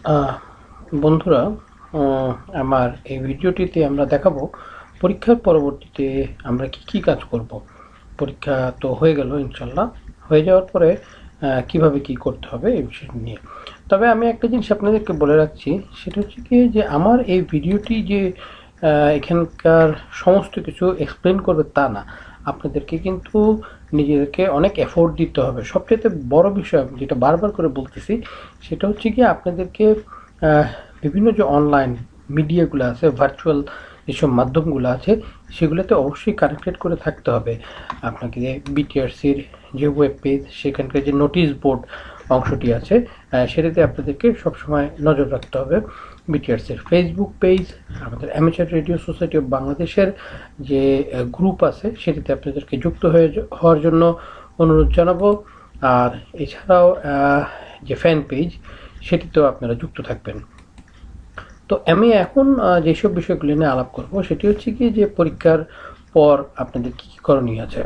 আহ, বন্ধুরা, উম, আমার এই ভিডিওটিতে আমরা দেখাবো পরীক্ষার পরবর্তীতে আমরা কি কি কাজ করব। পরীক্ষা তো হয়ে গেল, ইনশাল্লাহ। হয়ে যাওয়ার পরে কিভাবে কি করতে হবে এই বিষয় নিয়ে। তবে আমি একটা জিনিস আপনাদেরকে বলে রাখছি, সেটা হচ্ছে কি যে আমার এই ভিডিওটি যে এখানকার সমস্ত কিছু এক্সপ্লেন করবে তা না। আপনাদেরকে কিন্তু নিজেদেরকে অনেক এফোর্ট দিতে হবে। সবচেয়ে বড় বিষয় আমি যেটা বারবার করে বলতেছি, সেটা হচ্ছে কি আপনাদেরকে আহ, বিভিন্ন যে অনলাইন মিডিয়াগুলো আছে, ভার্চুয়াল যেসব মাধ্যমগুলো আছে, সেগুলোতে অবশ্যই কানেক্টেড করে থাকতে হবে। আপনাকে বিটিআরসির যে ওয়েব পেজ, সেখানকার যে নোটিশ বোর্ড অংশটি আছে, সেটাতে আপনাদেরকে সবসময় নজর রাখতে হবে। বিটিআরসির ফেসবুক পেজ, আমাদের অ্যামেচার রেডিও সোসাইটি অফ বাংলাদেশের যে গ্রুপ আছে, সেটিতে আপনাদেরকে যুক্ত হওয়ার জন্য অনুরোধ জানাবো। আর এছাড়াও যে ফ্যান পেজ, সেটিতেও আপনারা যুক্ত থাকবেন। তো আমি এখন যেসব বিষয়গুলি নিয়ে আলাপ করব, সেটি হচ্ছে কি যে পরীক্ষার পর আপনাদের কী কী করণীয় আছে।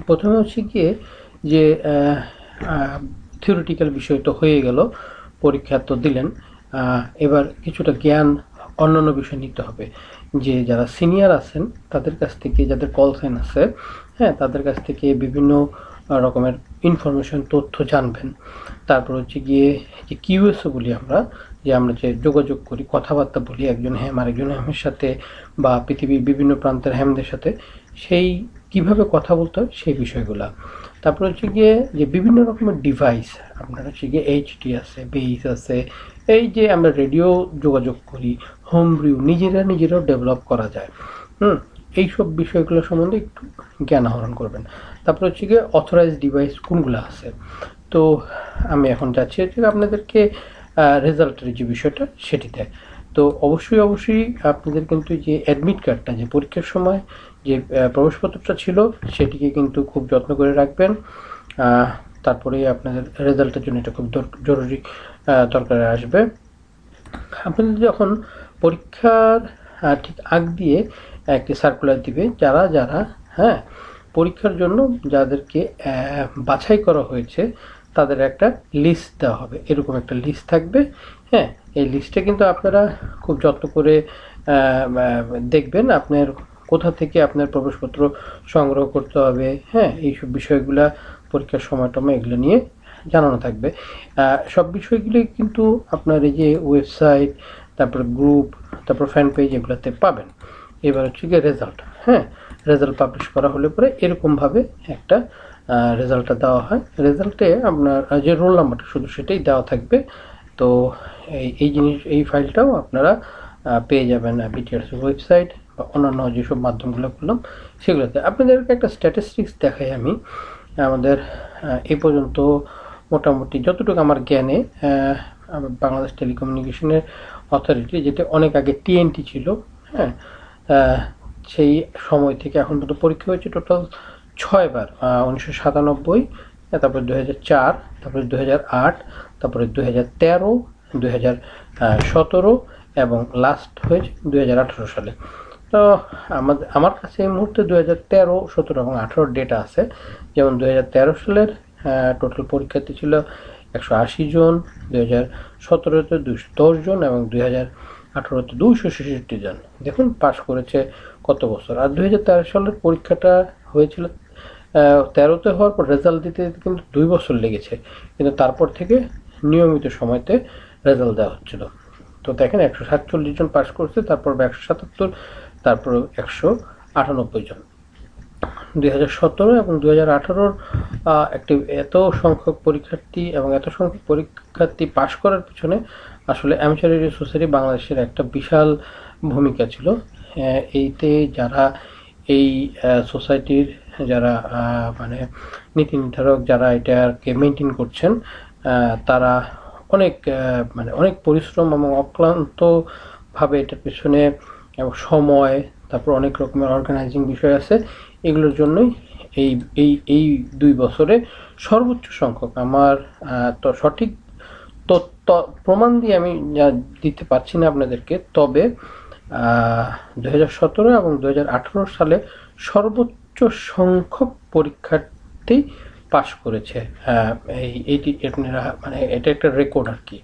প্রথমে হচ্ছে গিয়ে যে থিওরিটিক্যাল বিষয় তো হয়ে গেল, পরীক্ষা তো দিলেন। এবার কিছুটা জ্ঞান অন্যান্য বিষয় নিতে হবে। যে যারা সিনিয়র আছেন তাদের কাছ থেকে, যাদের কল সাইন আছে, হ্যাঁ, তাদের কাছ থেকে বিভিন্ন রকমের ইনফরমেশন, তথ্য জানবেন। তারপর হচ্ছে গিয়ে যে কিউএসও বলি আমরা, যে আমরা যে যোগাযোগ করি, কথাবার্তা বলি একজন হ্যাম আরেকজন হ্যামের সাথে, বা পৃথিবীর বিভিন্ন প্রান্তের হ্যামদের সাথে, সেই কিভাবে কথা বলতে হয় সেই বিষয়গুলা। তারপর হচ্ছে গিয়ে যে বিভিন্ন রকমের ডিভাইস, আপনার হচ্ছে গিয়ে এইচডি আছে, বেইস আছে, এই যে আমরা রেডিও যোগাযোগ করি, হোম ব্রিউ নিজেরাও ডেভেলপ করা যায়। হুম, এইসব বিষয়গুলো সম্বন্ধে একটু জ্ঞান আহরণ করবেন। তারপর হচ্ছে গিয়ে অথরাইজ ডিভাইস কোনগুলো আছে। তো আমি এখন যাচ্ছি হচ্ছে আপনাদেরকে রেজাল্টের যে বিষয়টা সেটিতে। তো অবশ্যই আপনাদের কিন্তু যে অ্যাডমিট কার্ডটা, যে পরীক্ষার সময় যে প্রবেশপত্রটা ছিল, সেটিকে কিন্তু খুব যত্ন করে রাখবেন। তারপরে আপনাদের রেজাল্টের জন্য এটা খুব জরুরি দরকারে আসবে। আপনাদের যখন পরীক্ষার ঠিক আগ দিয়ে একটি সার্কুলার দিবে, যারা যারা, হ্যাঁ, পরীক্ষার জন্য যাদেরকে বাছাই করা হয়েছে, তাদের একটা লিস্ট দেওয়া হবে। এরকম একটা লিস্ট থাকবে। হ্যাঁ, এই লিস্টে কিন্তু আপনারা খুব যত্ন করে দেখবেন আপনার কোথা থেকে আপনার প্রবেশপত্র সংগ্রহ করতে হবে। হ্যাঁ, এইসব বিষয়গুলা পরীক্ষার সময়টময় এগুলো নিয়ে জানানো থাকবে। সব বিষয়গুলি কিন্তু আপনার এই যে ওয়েবসাইট, তারপর গ্রুপ, তারপর ফ্যান পেজ, এগুলোতে পাবেন। এবার হচ্ছে গিয়ে রেজাল্ট। হ্যাঁ, রেজাল্ট পাবলিশ করা হলে পরে এরকমভাবে একটা রেজাল্টটা দেওয়া হয়। রেজাল্টে আপনার যে রোল নাম্বারটা শুধু সেটাই দেওয়া থাকবে। তো এই ফাইলটাও আপনারা পেয়ে যাবেন বিটিআরসি ওয়েবসাইট বা অন্যান্য যেসব মাধ্যমগুলো বললাম সেগুলোতে। আপনাদেরকে একটা স্ট্যাটিস্টিক্স দেখাই আমি। আমাদের এই পর্যন্ত মোটামুটি যতটুকু আমার জ্ঞানে, বাংলাদেশ টেলিকমিউনিকেশনের অথরিটি, যেটা অনেক আগে টিএনটি ছিল, হ্যাঁ, আহ, সেই সময় থেকে এখন পর্যন্ত পরীক্ষা হয়েছে টোটাল 6 বার। 1997, তারপরে 2004, তারপরে 2008, তারপরে 2013, 2017 এবং লাস্ট হয়েছে 2018 সালে। তো আমার কাছে এই মুহূর্তে 2013, 17 এবং 18 ডেটা আছে। যেমন 2013 সালের টোটাল পরীক্ষার্থী ছিল 180 জন, 2017-তে 210 জন এবং 2018-তে 266 জন। দেখুন পাশ করেছে কত বছর। আর 2013 সালের পরীক্ষাটা হয়েছিল 13-তে, হওয়ার পর রেজাল্ট দিতে দিতে কিন্তু 2 বছর লেগেছে, কিন্তু তারপর থেকে নিয়মিত সময়তে রেজাল্ট দেওয়া হচ্ছিল। তো দেখেন 147 জন পাশ করছে, তারপর 177, তারপর 198 জন। 2017 এবং 2018-র একটি এত সংখ্যক পরীক্ষার্থী এবং এত সংখ্যক পরীক্ষার্থী পাশ করার পিছনে আসলে অ্যামেচার রেডিও সোসাইটি বাংলাদেশের একটা বিশাল ভূমিকা ছিল। এইতে যারা এই সোসাইটির যারা মানে নীতি নির্ধারক, যারা এটাকে মেনটেন করছেন, তারা অনেক মানে অনেক পরিশ্রম এবং অক্লান্তভাবে এটার পেছনে এবং সময়, তারপর অনেক রকমের অর্গানাইজিং বিষয় আছে। এগুলোর জন্যই এই এই এই 2 বছরে সর্বোচ্চ সংখ্যক, আমার তো সঠিক তথ্য প্রমাণ দিয়ে আমি দিতে পারছি না আপনাদেরকে, তবে 2017 এবং 2018 সালে সর্বোচ্চ সংখ্যক পরীক্ষার্থী পাশ করেছে। এইটি আপনারা মানে এটা একটা রেকর্ড আর কি।